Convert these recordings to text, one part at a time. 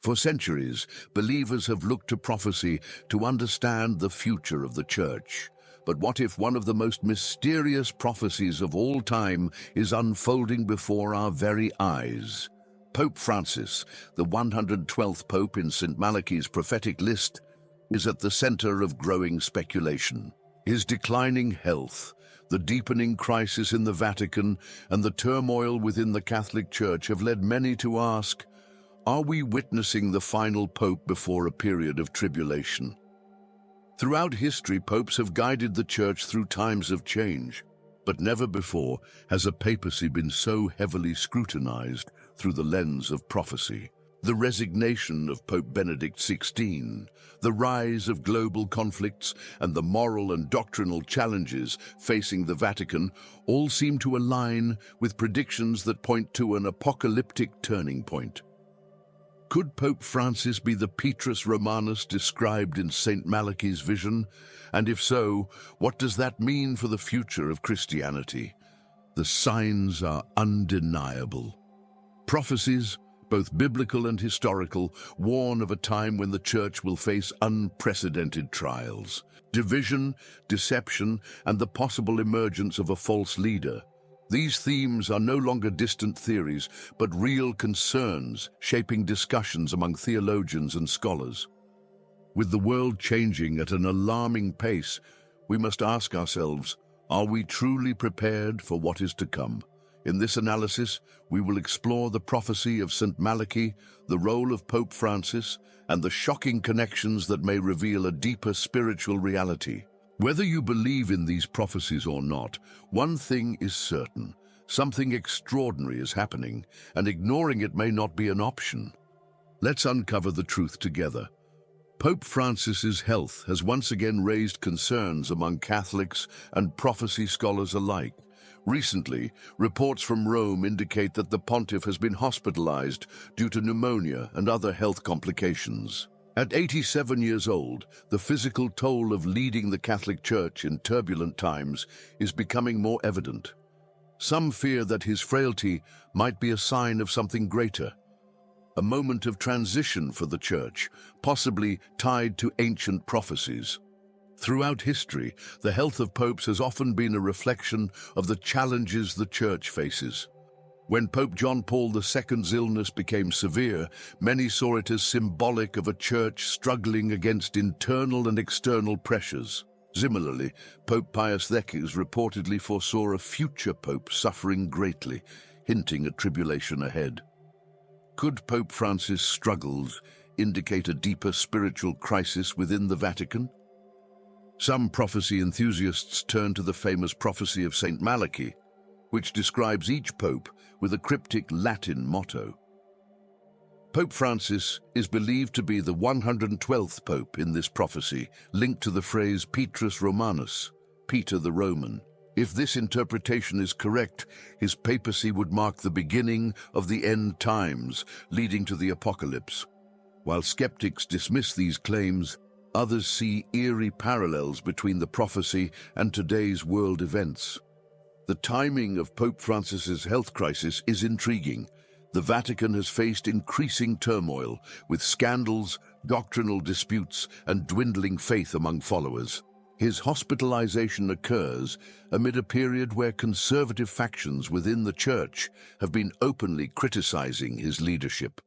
For centuries, believers have looked to prophecy to understand the future of the Church. But what if one of the most mysterious prophecies of all time is unfolding before our very eyes? Pope Francis, the 112th Pope in St. Malachy's prophetic list, is at the center of growing speculation. His declining health, the deepening crisis in the Vatican, and the turmoil within the Catholic Church have led many to ask, are we witnessing the final pope before a period of tribulation? Throughout history, popes have guided the Church through times of change, but never before has a papacy been so heavily scrutinized through the lens of prophecy. The resignation of Pope Benedict XVI, the rise of global conflicts, and the moral and doctrinal challenges facing the Vatican all seem to align with predictions that point to an apocalyptic turning point. Could Pope Francis be the Petrus Romanus described in St. Malachy's vision? And if so, what does that mean for the future of Christianity? The signs are undeniable. Prophecies, both biblical and historical, warn of a time when the Church will face unprecedented trials, division, deception, and the possible emergence of a false leader. These themes are no longer distant theories, but real concerns shaping discussions among theologians and scholars. With the world changing at an alarming pace, we must ask ourselves, are we truly prepared for what is to come? In this analysis, we will explore the prophecy of St. Malachy, the role of Pope Francis, and the shocking connections that may reveal a deeper spiritual reality. Whether you believe in these prophecies or not, one thing is certain: something extraordinary is happening, and ignoring it may not be an option. Let's uncover the truth together. Pope Francis's health has once again raised concerns among Catholics and prophecy scholars alike. Recently, reports from Rome indicate that the pontiff has been hospitalized due to pneumonia and other health complications. At 87 years old, the physical toll of leading the Catholic Church in turbulent times is becoming more evident. Some fear that his frailty might be a sign of something greater, a moment of transition for the Church, possibly tied to ancient prophecies. Throughout history, the health of popes has often been a reflection of the challenges the Church faces. When Pope John Paul II's illness became severe, many saw it as symbolic of a church struggling against internal and external pressures. Similarly, Pope Pius X reportedly foresaw a future pope suffering greatly, hinting at tribulation ahead. Could Pope Francis' struggles indicate a deeper spiritual crisis within the Vatican? Some prophecy enthusiasts turn to the famous prophecy of St. Malachy, which describes each pope with a cryptic Latin motto. Pope Francis is believed to be the 112th pope in this prophecy, linked to the phrase Petrus Romanus, Peter the Roman. If this interpretation is correct, his papacy would mark the beginning of the end times, leading to the apocalypse. While skeptics dismiss these claims, others see eerie parallels between the prophecy and today's world events. The timing of Pope Francis's health crisis is intriguing. The Vatican has faced increasing turmoil, with scandals, doctrinal disputes, and dwindling faith among followers. His hospitalization occurs amid a period where conservative factions within the Church have been openly criticizing his leadership.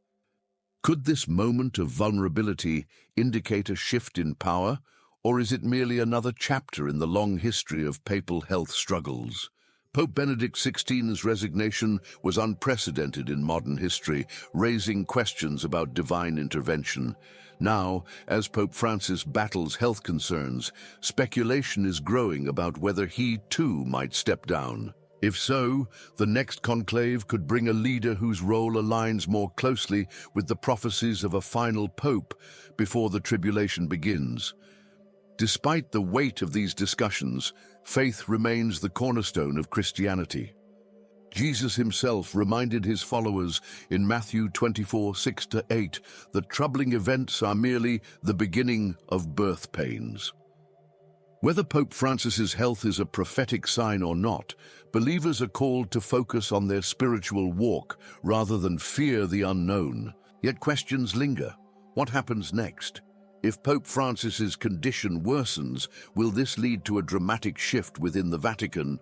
Could this moment of vulnerability indicate a shift in power, or is it merely another chapter in the long history of papal health struggles? Pope Benedict XVI's resignation was unprecedented in modern history, raising questions about divine intervention. Now, as Pope Francis battles health concerns, speculation is growing about whether he too might step down. If so, the next conclave could bring a leader whose role aligns more closely with the prophecies of a final pope before the tribulation begins. Despite the weight of these discussions, faith remains the cornerstone of Christianity. Jesus himself reminded his followers in Matthew 24:6-8 that troubling events are merely the beginning of birth pains. Whether Pope Francis's health is a prophetic sign or not, believers are called to focus on their spiritual walk rather than fear the unknown. Yet questions linger. What happens next? If Pope Francis's condition worsens, will this lead to a dramatic shift within the Vatican?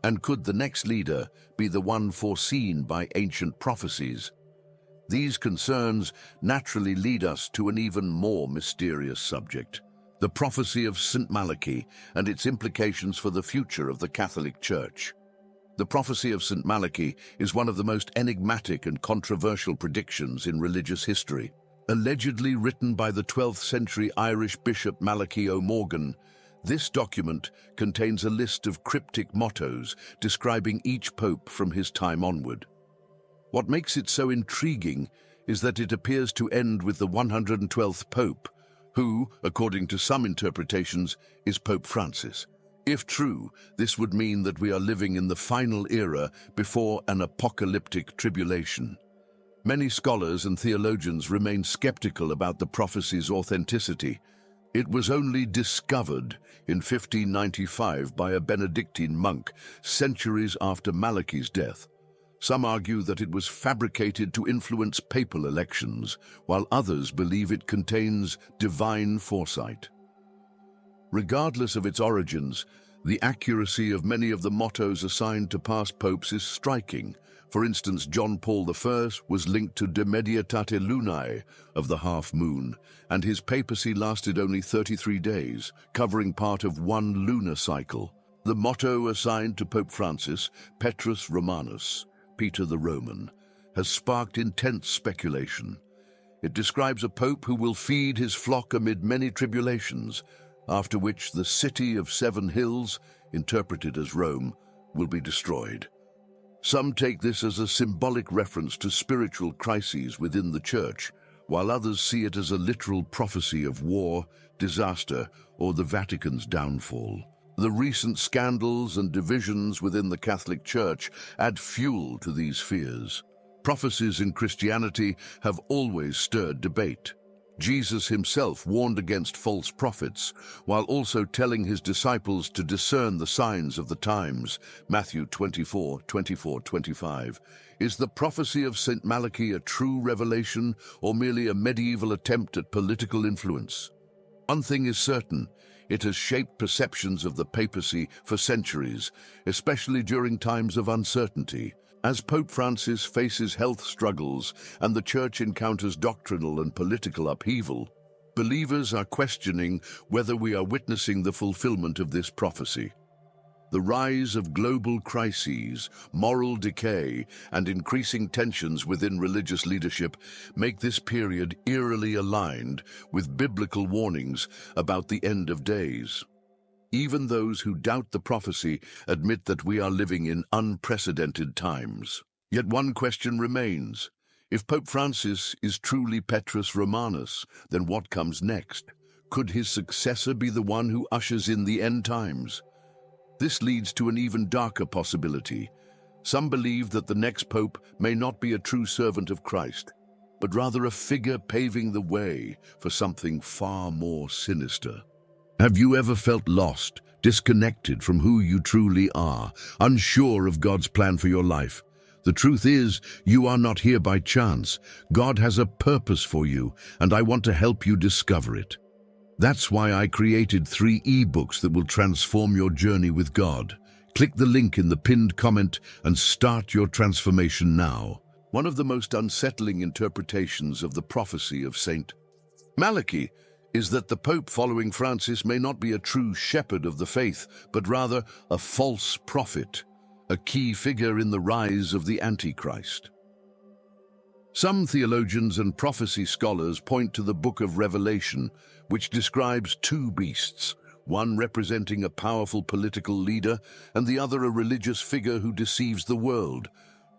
And could the next leader be the one foreseen by ancient prophecies? These concerns naturally lead us to an even more mysterious subject: the prophecy of St. Malachy and its implications for the future of the Catholic Church. The prophecy of St. Malachy is one of the most enigmatic and controversial predictions in religious history. Allegedly written by the 12th century Irish Bishop Malachy O'Morgan, this document contains a list of cryptic mottos describing each pope from his time onward. What makes it so intriguing is that it appears to end with the 112th pope, who, according to some interpretations, is Pope Francis. If true, this would mean that we are living in the final era before an apocalyptic tribulation. Many scholars and theologians remain skeptical about the prophecy's authenticity. It was only discovered in 1595 by a Benedictine monk, centuries after Malachy's death. Some argue that it was fabricated to influence papal elections, while others believe it contains divine foresight. Regardless of its origins, the accuracy of many of the mottos assigned to past popes is striking. For instance, John Paul I was linked to De Medietate Lunae, of the half moon, and his papacy lasted only 33 days, covering part of one lunar cycle. The motto assigned to Pope Francis, Petrus Romanus, Peter the Roman, has sparked intense speculation. It describes a pope who will feed his flock amid many tribulations, after which the city of 7 hills, interpreted as Rome, will be destroyed. Some take this as a symbolic reference to spiritual crises within the Church, while others see it as a literal prophecy of war, disaster, or the Vatican's downfall. The recent scandals and divisions within the Catholic Church add fuel to these fears. Prophecies in Christianity have always stirred debate. Jesus himself warned against false prophets, while also telling his disciples to discern the signs of the times. Matthew 24:24-25. Is the prophecy of St. Malachy a true revelation or merely a medieval attempt at political influence? One thing is certain: it has shaped perceptions of the papacy for centuries, especially during times of uncertainty. As Pope Francis faces health struggles and the Church encounters doctrinal and political upheaval, believers are questioning whether we are witnessing the fulfillment of this prophecy. The rise of global crises, moral decay, and increasing tensions within religious leadership make this period eerily aligned with biblical warnings about the end of days. Even those who doubt the prophecy admit that we are living in unprecedented times. Yet one question remains: if Pope Francis is truly Petrus Romanus, then what comes next? Could his successor be the one who ushers in the end times? This leads to an even darker possibility. Some believe that the next pope may not be a true servant of Christ, but rather a figure paving the way for something far more sinister. Have you ever felt lost, disconnected from who you truly are, unsure of God's plan for your life? The truth is, you are not here by chance. God has a purpose for you, and I want to help you discover it. That's why I created 3 ebooks that will transform your journey with God. Click the link in the pinned comment and start your transformation now. One of the most unsettling interpretations of the prophecy of St. Malachy is that the Pope following Francis may not be a true shepherd of the faith, but rather a false prophet, a key figure in the rise of the Antichrist. Some theologians and prophecy scholars point to the Book of Revelation, which describes 2 beasts, one representing a powerful political leader and the other a religious figure who deceives the world.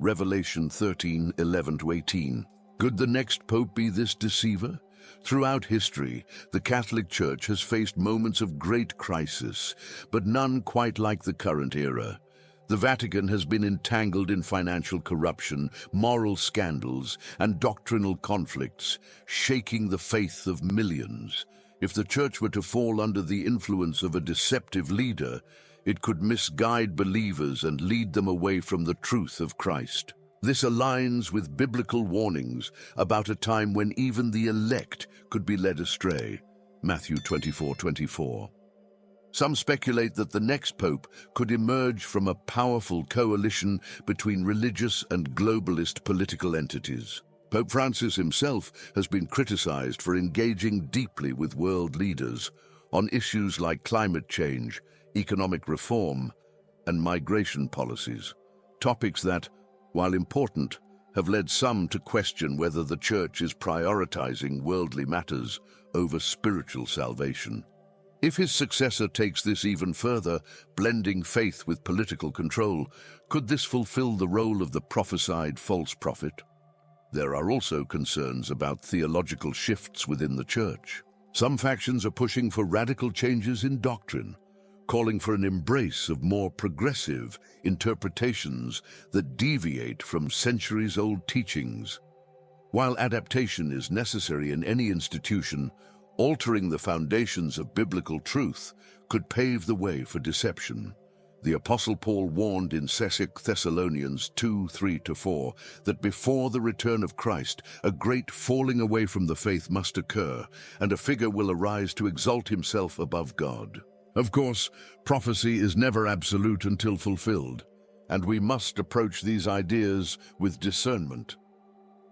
Revelation 13:11-18. Could the next pope be this deceiver? Throughout history, the Catholic Church has faced moments of great crisis, but none quite like the current era. The Vatican has been entangled in financial corruption, moral scandals, and doctrinal conflicts, shaking the faith of millions. If the Church were to fall under the influence of a deceptive leader, it could misguide believers and lead them away from the truth of Christ. This aligns with biblical warnings about a time when even the elect could be led astray. Matthew 24:24. Some speculate that the next pope could emerge from a powerful coalition between religious and globalist political entities. Pope Francis himself has been criticized for engaging deeply with world leaders on issues like climate change, economic reform, and migration policies, topics that, while important, have led some to question whether the Church is prioritizing worldly matters over spiritual salvation. If his successor takes this even further, blending faith with political control, could this fulfill the role of the prophesied false prophet? There are also concerns about theological shifts within the Church. Some factions are pushing for radical changes in doctrine, calling for an embrace of more progressive interpretations that deviate from centuries-old teachings. While adaptation is necessary in any institution, altering the foundations of biblical truth could pave the way for deception. The Apostle Paul warned in 2 Thessalonians 2:3-4 that before the return of Christ, a great falling away from the faith must occur, and a figure will arise to exalt himself above God. Of course, prophecy is never absolute until fulfilled, and we must approach these ideas with discernment.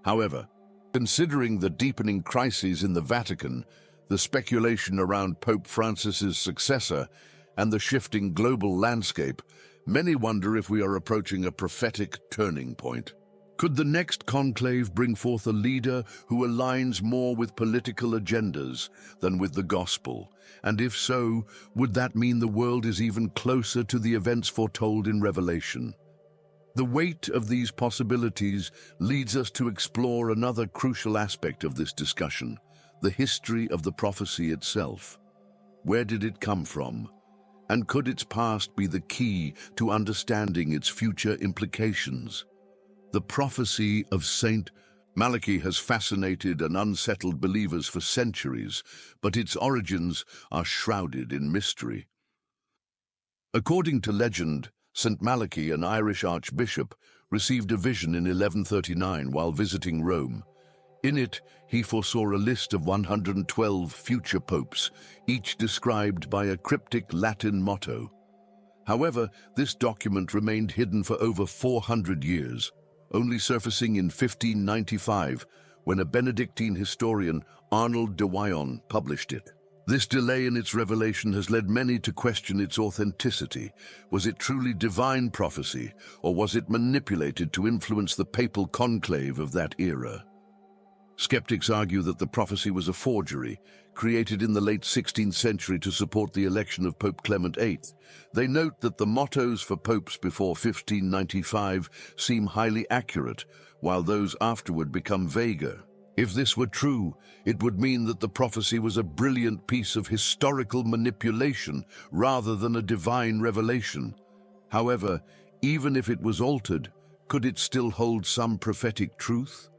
However, considering the deepening crises in the Vatican, the speculation around Pope Francis's successor, and the shifting global landscape, many wonder if we are approaching a prophetic turning point. Could the next conclave bring forth a leader who aligns more with political agendas than with the gospel? And if so, would that mean the world is even closer to the events foretold in Revelation? The weight of these possibilities leads us to explore another crucial aspect of this discussion: the history of the prophecy itself. Where did it come from? And could its past be the key to understanding its future implications? The prophecy of Saint Malachy has fascinated and unsettled believers for centuries, but its origins are shrouded in mystery. According to legend, St. Malachy, an Irish archbishop, received a vision in 1139 while visiting Rome. In it, he foresaw a list of 112 future popes, each described by a cryptic Latin motto. However, this document remained hidden for over 400 years, only surfacing in 1595 when a Benedictine historian, Arnold de Wyon, published it. This delay in its revelation has led many to question its authenticity. Was it truly divine prophecy, or was it manipulated to influence the papal conclave of that era? Skeptics argue that the prophecy was a forgery, created in the late 16th century to support the election of Pope Clement VIII. They note that the mottos for popes before 1595 seem highly accurate, while those afterward become vaguer. If this were true, it would mean that the prophecy was a brilliant piece of historical manipulation rather than a divine revelation. However, even if it was altered, could it still hold some prophetic truth?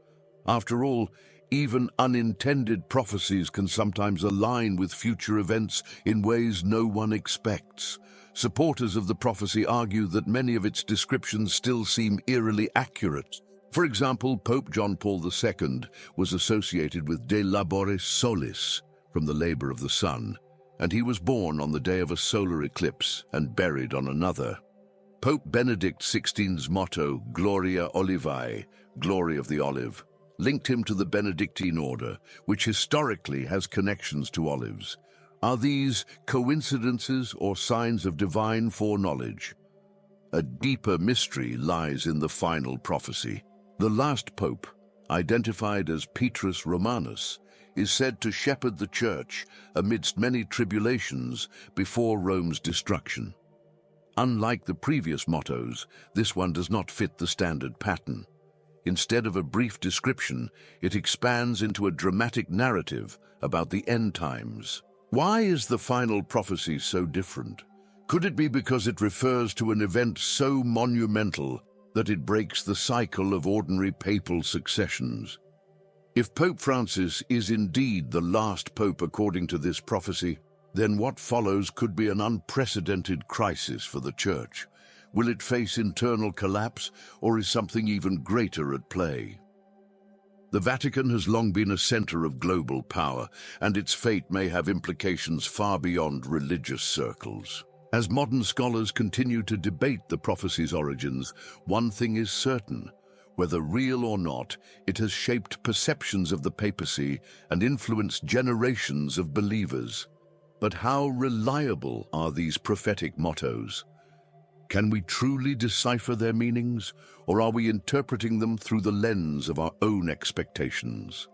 After all, even unintended prophecies can sometimes align with future events in ways no one expects. Supporters of the prophecy argue that many of its descriptions still seem eerily accurate. For example, Pope John Paul II was associated with De Laboris Solis, from the labor of the sun, and he was born on the day of a solar eclipse and buried on another. Pope Benedict XVI's motto, Gloria Olivae, glory of the olive, linked him to the Benedictine order, which historically has connections to olives. Are these coincidences or signs of divine foreknowledge? A deeper mystery lies in the final prophecy. The last pope, identified as Petrus Romanus, is said to shepherd the church amidst many tribulations before Rome's destruction. Unlike the previous mottos, this one does not fit the standard pattern. Instead of a brief description, it expands into a dramatic narrative about the end times. Why is the final prophecy so different? Could it be because it refers to an event so monumental that it breaks the cycle of ordinary papal successions? If Pope Francis is indeed the last pope according to this prophecy, then what follows could be an unprecedented crisis for the Church. Will it face internal collapse, or is something even greater at play? The Vatican has long been a center of global power, and its fate may have implications far beyond religious circles. As modern scholars continue to debate the prophecy's origins, one thing is certain. Whether real or not, it has shaped perceptions of the papacy and influenced generations of believers. But how reliable are these prophetic mottos? Can we truly decipher their meanings, or are we interpreting them through the lens of our own expectations?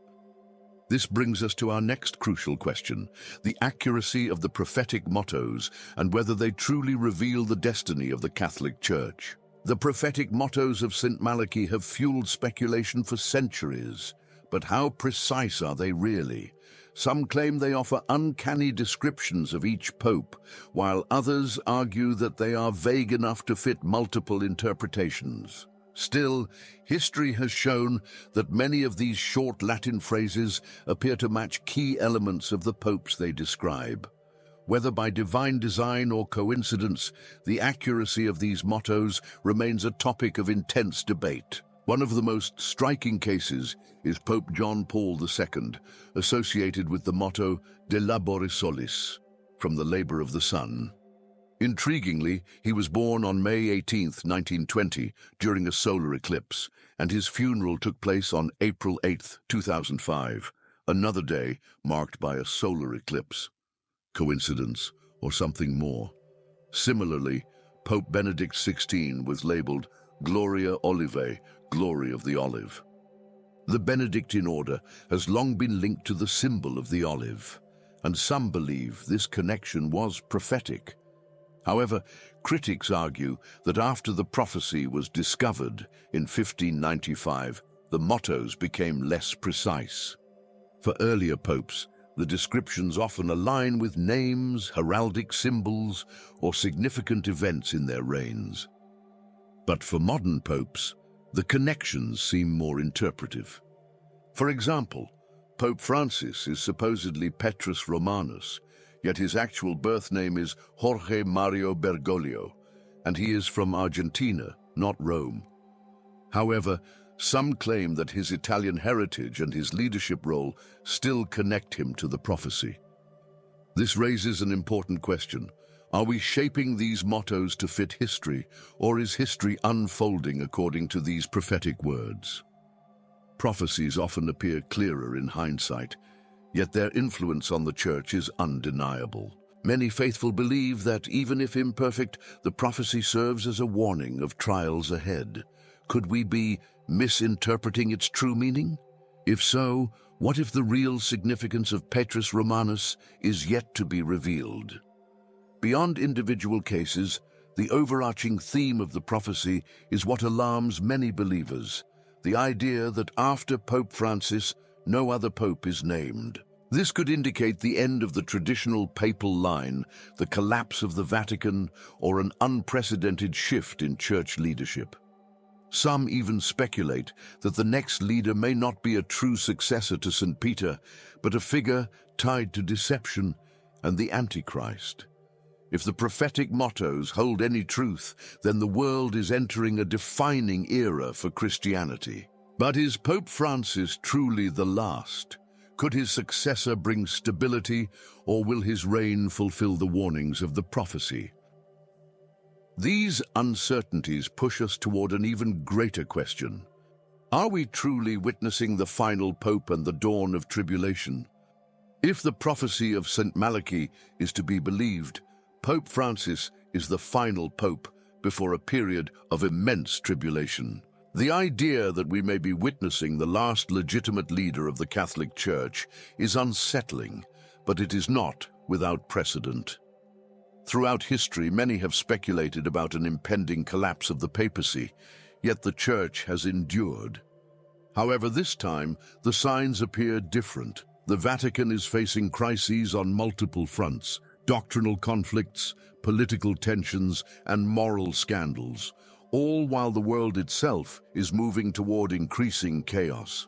This brings us to our next crucial question, the accuracy of the prophetic mottos and whether they truly reveal the destiny of the Catholic Church. The prophetic mottos of St. Malachy have fueled speculation for centuries, but how precise are they really? Some claim they offer uncanny descriptions of each pope, while others argue that they are vague enough to fit multiple interpretations. Still, history has shown that many of these short Latin phrases appear to match key elements of the popes they describe. Whether by divine design or coincidence, the accuracy of these mottos remains a topic of intense debate. One of the most striking cases is Pope John Paul II, associated with the motto De Labore Solis, from the labor of the sun. Intriguingly, he was born on May 18, 1920, during a solar eclipse, and his funeral took place on April 8, 2005, another day marked by a solar eclipse. Coincidence, or something more? Similarly, Pope Benedict XVI was labeled Gloria Olivae, glory of the olive. The Benedictine order has long been linked to the symbol of the olive, and some believe this connection was prophetic. However, critics argue that after the prophecy was discovered in 1595, the mottos became less precise. For earlier popes, the descriptions often align with names, heraldic symbols, or significant events in their reigns. But for modern popes, the connections seem more interpretive. For example, Pope Francis is supposedly Petrus Romanus, yet his actual birth name is Jorge Mario Bergoglio, and he is from Argentina, not Rome. However, some claim that his Italian heritage and his leadership role still connect him to the prophecy. This raises an important question. Are we shaping these mottos to fit history, or is history unfolding according to these prophetic words? Prophecies often appear clearer in hindsight, yet their influence on the Church is undeniable. Many faithful believe that, even if imperfect, the prophecy serves as a warning of trials ahead. Could we be misinterpreting its true meaning? If so, what if the real significance of Petrus Romanus is yet to be revealed? Beyond individual cases, the overarching theme of the prophecy is what alarms many believers, the idea that after Pope Francis, no other pope is named. This could indicate the end of the traditional papal line, the collapse of the Vatican, or an unprecedented shift in church leadership. Some even speculate that the next leader may not be a true successor to St. Peter, but a figure tied to deception and the Antichrist. If the prophetic mottos hold any truth, then the world is entering a defining era for Christianity. But is Pope Francis truly the last? Could his successor bring stability, or will his reign fulfill the warnings of the prophecy? These uncertainties push us toward an even greater question. Are we truly witnessing the final pope and the dawn of tribulation? If the prophecy of St. Malachy is to be believed, Pope Francis is the final pope before a period of immense tribulation. The idea that we may be witnessing the last legitimate leader of the Catholic Church is unsettling, but it is not without precedent. Throughout history, many have speculated about an impending collapse of the papacy, yet the Church has endured. However, this time, the signs appear different. The Vatican is facing crises on multiple fronts: doctrinal conflicts, political tensions, and moral scandals, all while the world itself is moving toward increasing chaos.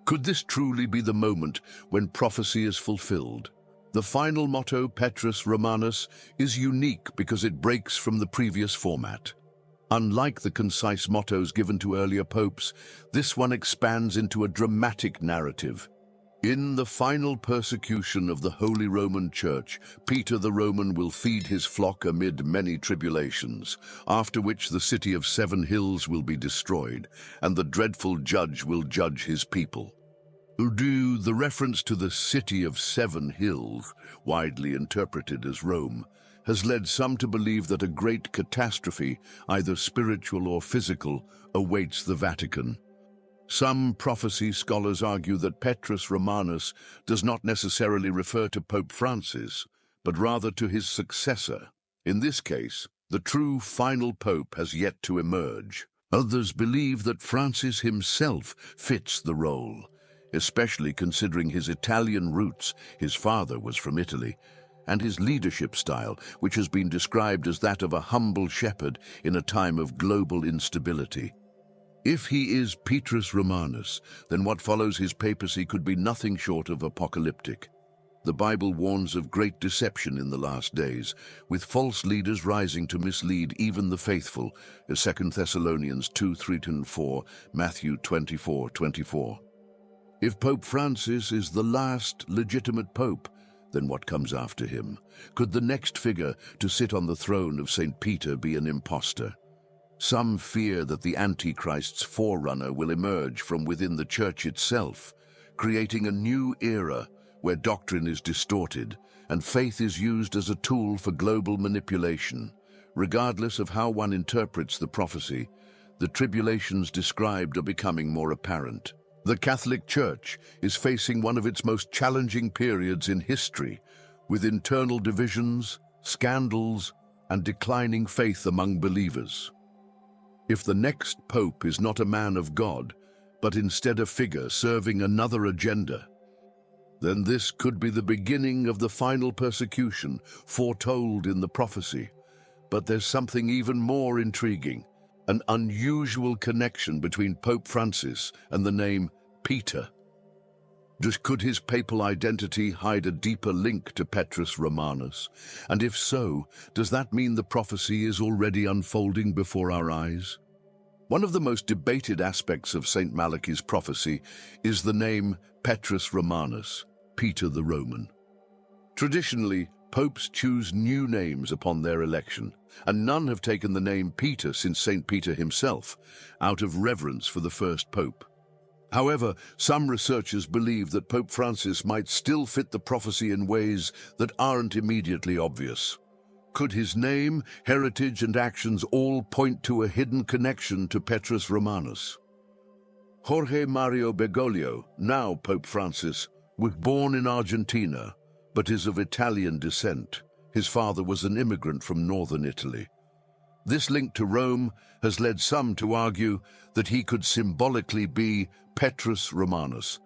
Could this truly be the moment when prophecy is fulfilled? The final motto, Petrus Romanus, is unique because it breaks from the previous format. Unlike the concise mottos given to earlier popes, this one expands into a dramatic narrative. In the final persecution of the Holy Roman Church, Peter the Roman will feed his flock amid many tribulations, after which the city of 7 hills will be destroyed, and the dreadful judge will judge his people. The reference to the city of 7 hills, widely interpreted as Rome, has led some to believe that a great catastrophe, either spiritual or physical, awaits the Vatican. Some prophecy scholars argue that Petrus Romanus does not necessarily refer to Pope Francis, but rather to his successor. In this case, the true final pope has yet to emerge. Others believe that Francis himself fits the role, especially considering his Italian roots, his father was from Italy, and his leadership style, which has been described as that of a humble shepherd in a time of global instability. If he is Petrus Romanus, then what follows his papacy could be nothing short of apocalyptic. The Bible warns of great deception in the last days, with false leaders rising to mislead even the faithful, as 2 Thessalonians 2:3-4, Matthew 24:24. If Pope Francis is the last legitimate pope, then what comes after him? Could the next figure to sit on the throne of St. Peter be an imposter? Some fear that the Antichrist's forerunner will emerge from within the Church itself, creating a new era where doctrine is distorted and faith is used as a tool for global manipulation. Regardless of how one interprets the prophecy, the tribulations described are becoming more apparent. The Catholic Church is facing one of its most challenging periods in history, with internal divisions, scandals, and declining faith among believers. If the next pope is not a man of God, but instead a figure serving another agenda, then this could be the beginning of the final persecution foretold in the prophecy. But there's something even more intriguing, an unusual connection between Pope Francis and the name Peter. Could his papal identity hide a deeper link to Petrus Romanus? And if so, does that mean the prophecy is already unfolding before our eyes? One of the most debated aspects of St. Malachy's prophecy is the name Petrus Romanus, Peter the Roman. Traditionally, popes choose new names upon their election, and none have taken the name Peter since St. Peter himself, out of reverence for the first pope. However, some researchers believe that Pope Francis might still fit the prophecy in ways that aren't immediately obvious. Could his name, heritage, and actions all point to a hidden connection to Petrus Romanus? Jorge Mario Bergoglio, now Pope Francis, was born in Argentina, but is of Italian descent. His father was an immigrant from northern Italy. This link to Rome has led some to argue that he could symbolically be Petrus Romanus,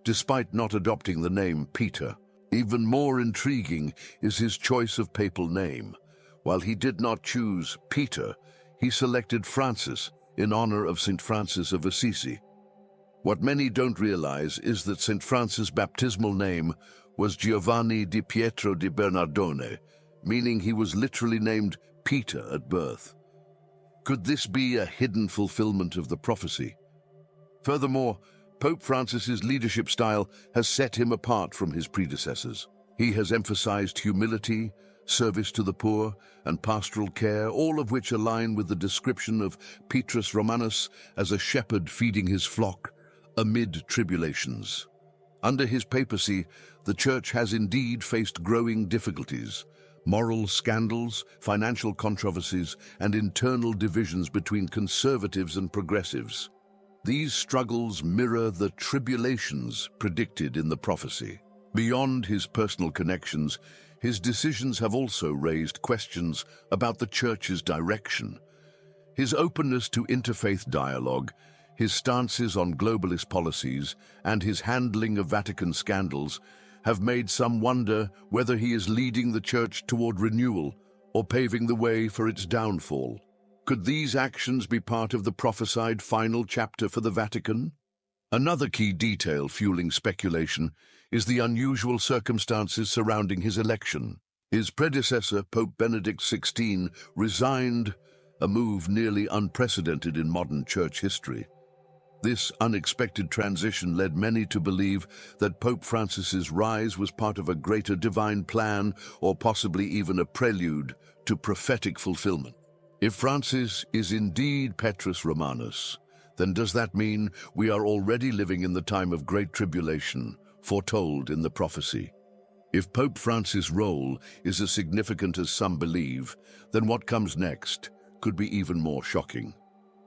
despite not adopting the name Peter. Even more intriguing is his choice of papal name. While he did not choose Peter, he selected Francis in honor of St. Francis of Assisi. What many don't realize is that St. Francis' baptismal name was Giovanni di Pietro di Bernardone, meaning he was literally named Peter at birth. Could this be a hidden fulfillment of the prophecy? Furthermore, Pope Francis's leadership style has set him apart from his predecessors. He has emphasized humility, service to the poor, and pastoral care, all of which align with the description of Petrus Romanus as a shepherd feeding his flock amid tribulations. Under his papacy, the Church has indeed faced growing difficulties, moral scandals, financial controversies, and internal divisions between conservatives and progressives. These struggles mirror the tribulations predicted in the prophecy. Beyond his personal connections, his decisions have also raised questions about the Church's direction. His openness to interfaith dialogue, his stances on globalist policies, and his handling of Vatican scandals have made some wonder whether he is leading the Church toward renewal or paving the way for its downfall. Could these actions be part of the prophesied final chapter for the Vatican? Another key detail fueling speculation is the unusual circumstances surrounding his election. His predecessor, Pope Benedict XVI, resigned a move nearly unprecedented in modern church history. This unexpected transition led many to believe that Pope Francis's rise was part of a greater divine plan, or possibly even a prelude to prophetic fulfillment. If Francis is indeed Petrus Romanus, then does that mean we are already living in the time of great tribulation, foretold in the prophecy? If Pope Francis' role is as significant as some believe, then what comes next could be even more shocking.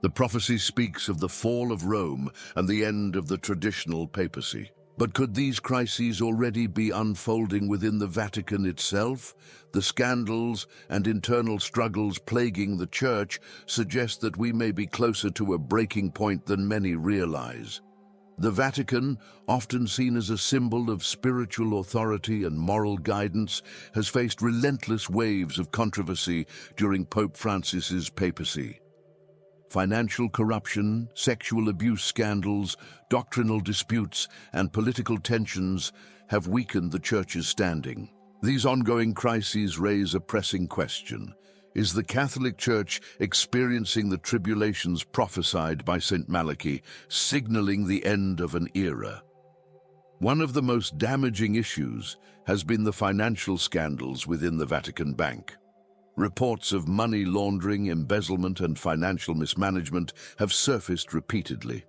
The prophecy speaks of the fall of Rome and the end of the traditional papacy. But could these crises already be unfolding within the Vatican itself? The scandals and internal struggles plaguing the Church suggest that we may be closer to a breaking point than many realize. The Vatican, often seen as a symbol of spiritual authority and moral guidance, has faced relentless waves of controversy during Pope Francis's papacy. Financial corruption, sexual abuse scandals, doctrinal disputes, and political tensions have weakened the Church's standing. These ongoing crises raise a pressing question. Is the Catholic Church experiencing the tribulations prophesied by St. Malachy, signaling the end of an era? One of the most damaging issues has been the financial scandals within the Vatican Bank. Reports of money laundering, embezzlement, and financial mismanagement have surfaced repeatedly.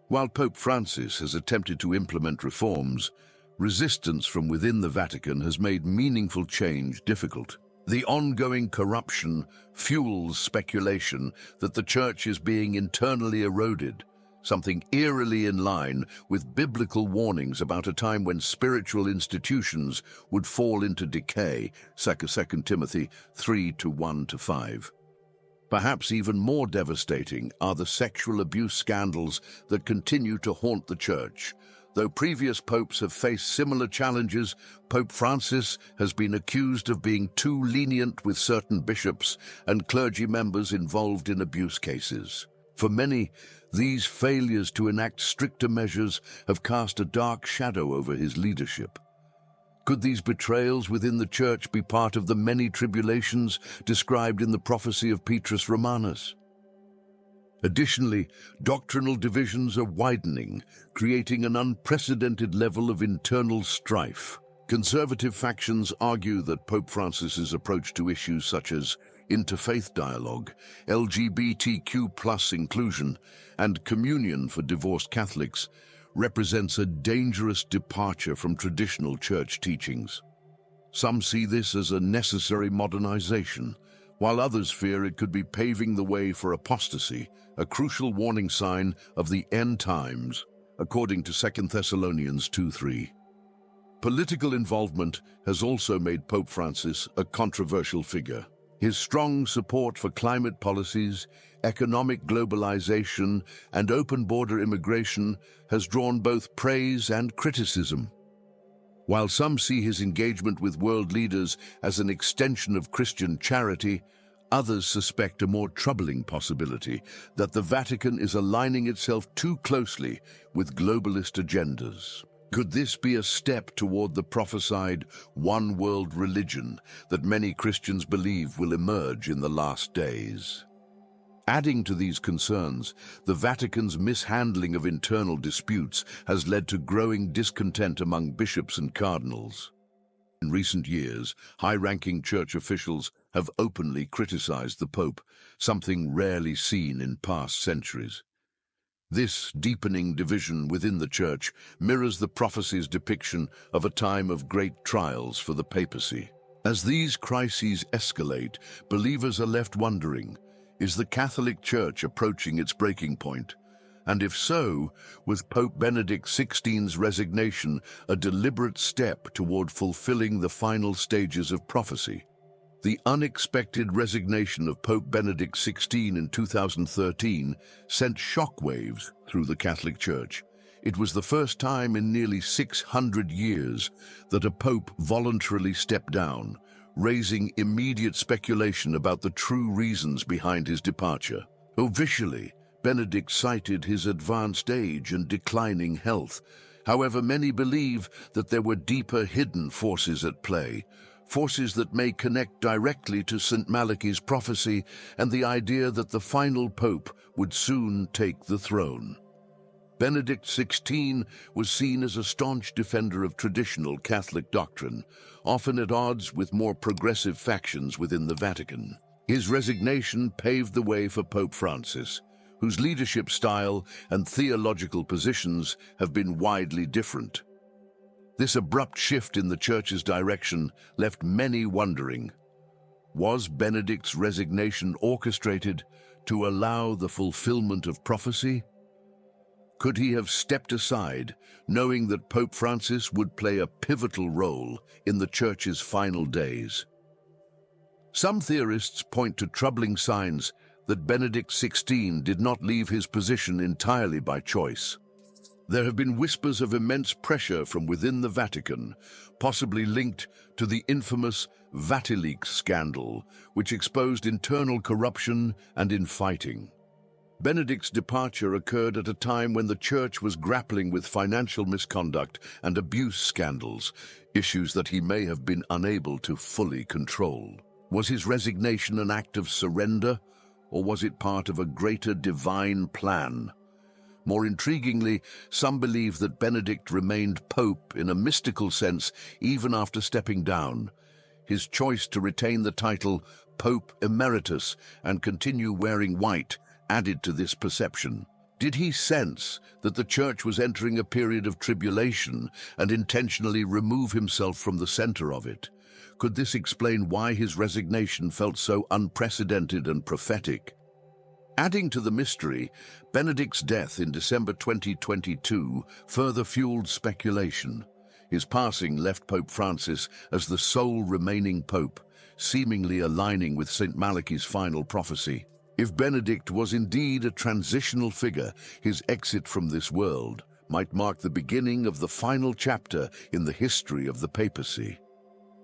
While Pope Francis has attempted to implement reforms, resistance from within the Vatican has made meaningful change difficult. The ongoing corruption fuels speculation that the Church is being internally eroded, something eerily in line with biblical warnings about a time when spiritual institutions would fall into decay, 2 Timothy 3:1-5. Perhaps even more devastating are the sexual abuse scandals that continue to haunt the Church. Though previous popes have faced similar challenges, Pope Francis has been accused of being too lenient with certain bishops and clergy members involved in abuse cases. For many, these failures to enact stricter measures have cast a dark shadow over his leadership. Could these betrayals within the Church be part of the many tribulations described in the prophecy of Petrus Romanus? Additionally, doctrinal divisions are widening, creating an unprecedented level of internal strife. Conservative factions argue that Pope Francis's approach to issues such as interfaith dialogue, LGBTQ+ inclusion, and communion for divorced Catholics represents a dangerous departure from traditional church teachings. Some see this as a necessary modernization, while others fear it could be paving the way for apostasy, a crucial warning sign of the end times, according to 2 Thessalonians 2:3. Political involvement has also made Pope Francis a controversial figure. His strong support for climate policies, economic globalization, and open border immigration has drawn both praise and criticism. While some see his engagement with world leaders as an extension of Christian charity, others suspect a more troubling possibility that the Vatican is aligning itself too closely with globalist agendas. Could this be a step toward the prophesied one-world religion that many Christians believe will emerge in the last days? Adding to these concerns, the Vatican's mishandling of internal disputes has led to growing discontent among bishops and cardinals. In recent years, high-ranking church officials have openly criticized the Pope, something rarely seen in past centuries. This deepening division within the Church mirrors the prophecy's depiction of a time of great trials for the papacy. As these crises escalate, believers are left wondering, is the Catholic Church approaching its breaking point? And if so, was Pope Benedict XVI's resignation a deliberate step toward fulfilling the final stages of prophecy? The unexpected resignation of Pope Benedict XVI in 2013 sent shockwaves through the Catholic Church. It was the first time in nearly 600 years that a pope voluntarily stepped down, raising immediate speculation about the true reasons behind his departure. Officially, Benedict cited his advanced age and declining health. However, many believe that there were deeper hidden forces at play. forces that may connect directly to St. Malachy's prophecy and the idea that the final pope would soon take the throne. Benedict XVI was seen as a staunch defender of traditional Catholic doctrine, often at odds with more progressive factions within the Vatican. His resignation paved the way for Pope Francis, whose leadership style and theological positions have been widely different. This abrupt shift in the Church's direction left many wondering, was Benedict's resignation orchestrated to allow the fulfillment of prophecy? Could he have stepped aside, knowing that Pope Francis would play a pivotal role in the Church's final days? Some theorists point to troubling signs that Benedict XVI did not leave his position entirely by choice. There have been whispers of immense pressure from within the Vatican, possibly linked to the infamous Vatileaks scandal, which exposed internal corruption and infighting. Benedict's departure occurred at a time when the Church was grappling with financial misconduct and abuse scandals, issues that he may have been unable to fully control. Was his resignation an act of surrender, or was it part of a greater divine plan? More intriguingly, some believe that Benedict remained pope in a mystical sense even after stepping down. His choice to retain the title Pope Emeritus and continue wearing white added to this perception. Did he sense that the Church was entering a period of tribulation and intentionally remove himself from the center of it? Could this explain why his resignation felt so unprecedented and prophetic? Adding to the mystery, Benedict's death in December 2022 further fueled speculation. His passing left Pope Francis as the sole remaining pope, seemingly aligning with St. Malachy's final prophecy. If Benedict was indeed a transitional figure, his exit from this world might mark the beginning of the final chapter in the history of the papacy.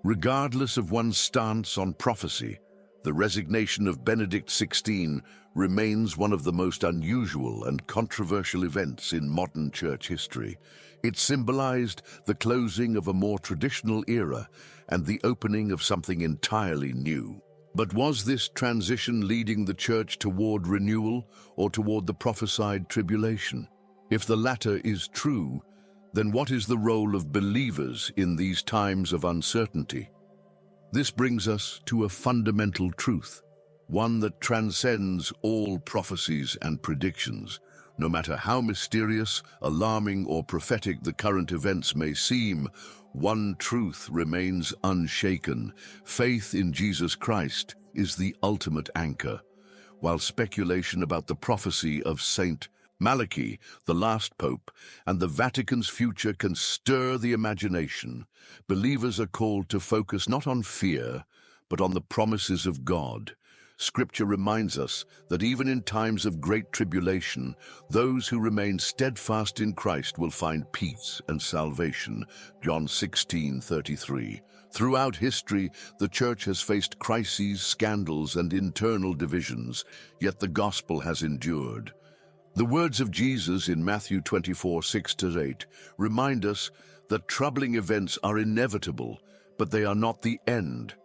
Regardless of one's stance on prophecy, the resignation of Benedict XVI remains one of the most unusual and controversial events in modern church history. It symbolized the closing of a more traditional era and the opening of something entirely new. But was this transition leading the Church toward renewal or toward the prophesied tribulation? If the latter is true, then what is the role of believers in these times of uncertainty? This brings us to a fundamental truth, one that transcends all prophecies and predictions. No matter how mysterious, alarming, or prophetic the current events may seem, one truth remains unshaken. Faith in Jesus Christ is the ultimate anchor. While speculation about the prophecy of Saint Malachy, the last pope, and the Vatican's future can stir the imagination, believers are called to focus not on fear, but on the promises of God. Scripture reminds us that even in times of great tribulation, those who remain steadfast in Christ will find peace and salvation. John 16:33. Throughout history, the Church has faced crises, scandals, and internal divisions, yet the gospel has endured. The words of Jesus in Matthew 24:6-8 remind us that troubling events are inevitable, but they are not the end.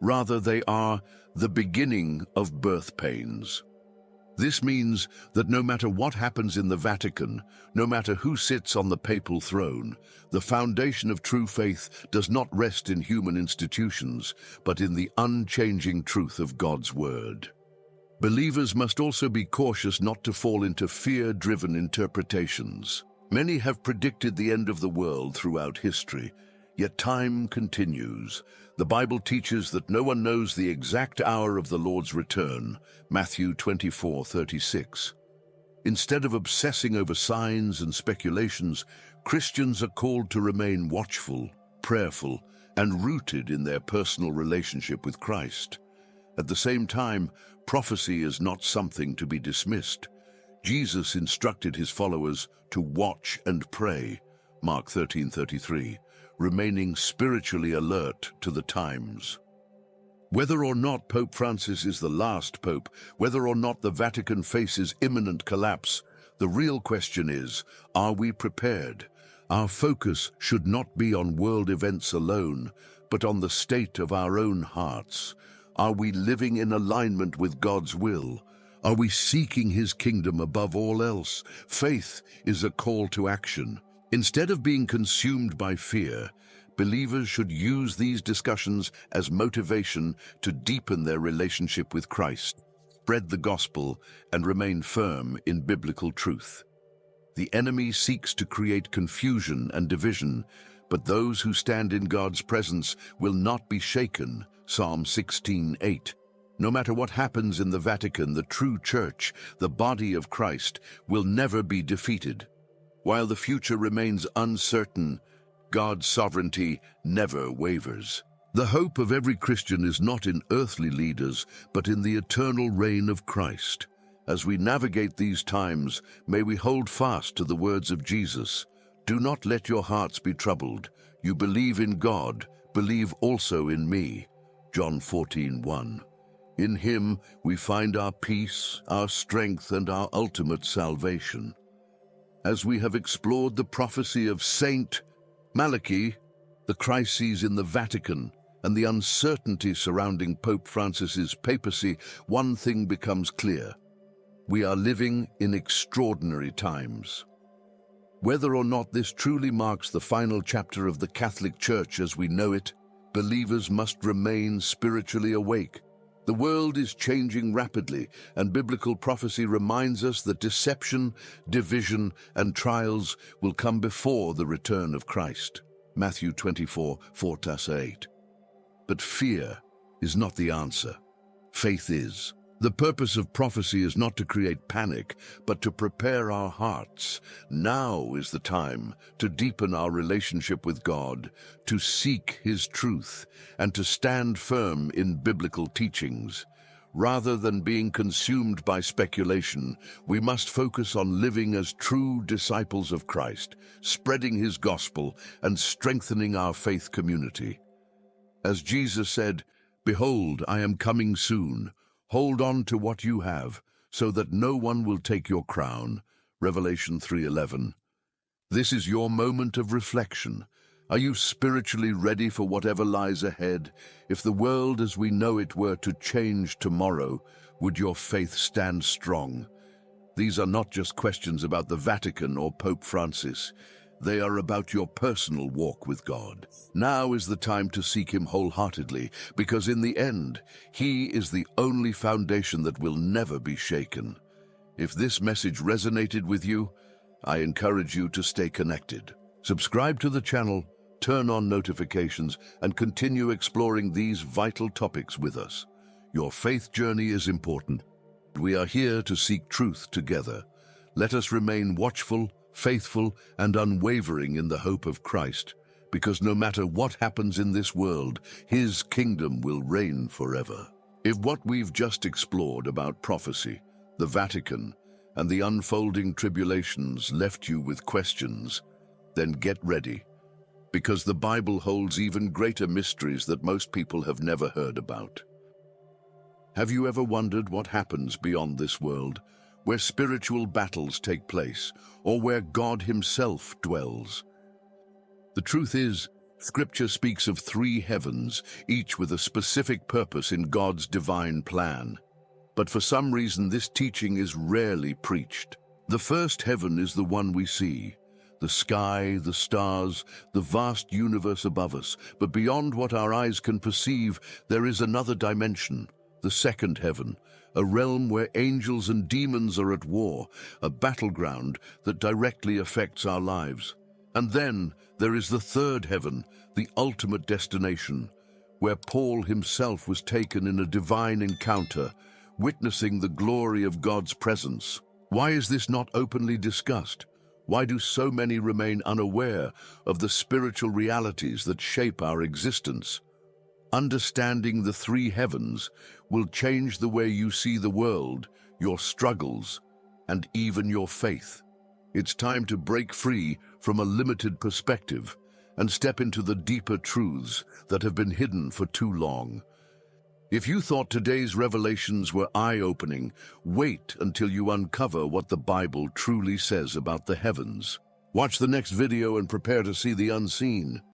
Rather, they are the beginning of birth pains. This means that no matter what happens in the Vatican, no matter who sits on the papal throne, the foundation of true faith does not rest in human institutions, but in the unchanging truth of God's word. Believers must also be cautious not to fall into fear-driven interpretations. Many have predicted the end of the world throughout history, yet time continues. The Bible teaches that no one knows the exact hour of the Lord's return, Matthew 24:36. Instead of obsessing over signs and speculations, Christians are called to remain watchful, prayerful, and rooted in their personal relationship with Christ. At the same time, prophecy is not something to be dismissed. Jesus instructed his followers to watch and pray, Mark 13:33, remaining spiritually alert to the times. Whether or not Pope Francis is the last pope, whether or not the Vatican faces imminent collapse, the real question is, are we prepared? Our focus should not be on world events alone, but on the state of our own hearts. Are we living in alignment with God's will? Are we seeking His kingdom above all else? Faith is a call to action. Instead of being consumed by fear, believers should use these discussions as motivation to deepen their relationship with Christ, spread the gospel, and remain firm in biblical truth. The enemy seeks to create confusion and division, but those who stand in God's presence will not be shaken. Psalm 16:8. No matter what happens in the Vatican, the true church, the body of Christ, will never be defeated. While the future remains uncertain, God's sovereignty never wavers. The hope of every Christian is not in earthly leaders, but in the eternal reign of Christ. As we navigate these times, may we hold fast to the words of Jesus. Do not let your hearts be troubled. You believe in God, believe also in me. John 14:1. In Him we find our peace, our strength, and our ultimate salvation. As we have explored the prophecy of Saint Malachy, the crises in the Vatican, and the uncertainty surrounding Pope Francis's papacy, one thing becomes clear. We are living in extraordinary times. Whether or not this truly marks the final chapter of the Catholic Church as we know it, believers must remain spiritually awake. The world is changing rapidly, and biblical prophecy reminds us that deception, division, and trials will come before the return of Christ. Matthew 24:4-8. But fear is not the answer. Faith is. The purpose of prophecy is not to create panic, but to prepare our hearts. Now is the time to deepen our relationship with God, to seek His truth, and to stand firm in biblical teachings. Rather than being consumed by speculation, we must focus on living as true disciples of Christ, spreading His gospel, and strengthening our faith community. As Jesus said, "Behold, I am coming soon. Hold on to what you have, so that no one will take your crown." Revelation 3:11. This is your moment of reflection. Are you spiritually ready for whatever lies ahead? If the world as we know it were to change tomorrow, would your faith stand strong? These are not just questions about the Vatican or Pope Francis. They are about your personal walk with God. Now is the time to seek Him wholeheartedly, because in the end, He is the only foundation that will never be shaken. If this message resonated with you, I encourage you to stay connected. Subscribe to the channel, turn on notifications, and continue exploring these vital topics with us. Your faith journey is important. We are here to seek truth together. Let us remain watchful, faithful, and unwavering in the hope of Christ, because no matter what happens in this world, His kingdom will reign forever. If what we've just explored about prophecy, the Vatican, and the unfolding tribulations left you with questions, then get ready, because the Bible holds even greater mysteries that most people have never heard about. Have you ever wondered what happens beyond this world, where spiritual battles take place, or where God Himself dwells? The truth is, Scripture speaks of 3 heavens, each with a specific purpose in God's divine plan. But for some reason, this teaching is rarely preached. The first heaven is the one we see, the sky, the stars, the vast universe above us. But beyond what our eyes can perceive, there is another dimension, the second heaven, a realm where angels and demons are at war, a battleground that directly affects our lives. And then there is the third heaven, the ultimate destination, where Paul himself was taken in a divine encounter, witnessing the glory of God's presence. Why is this not openly discussed? Why do so many remain unaware of the spiritual realities that shape our existence? Understanding the 3 heavens will change the way you see the world, your struggles, and even your faith. It's time to break free from a limited perspective and step into the deeper truths that have been hidden for too long. If you thought today's revelations were eye-opening, wait until you uncover what the Bible truly says about the heavens. Watch the next video and prepare to see the unseen.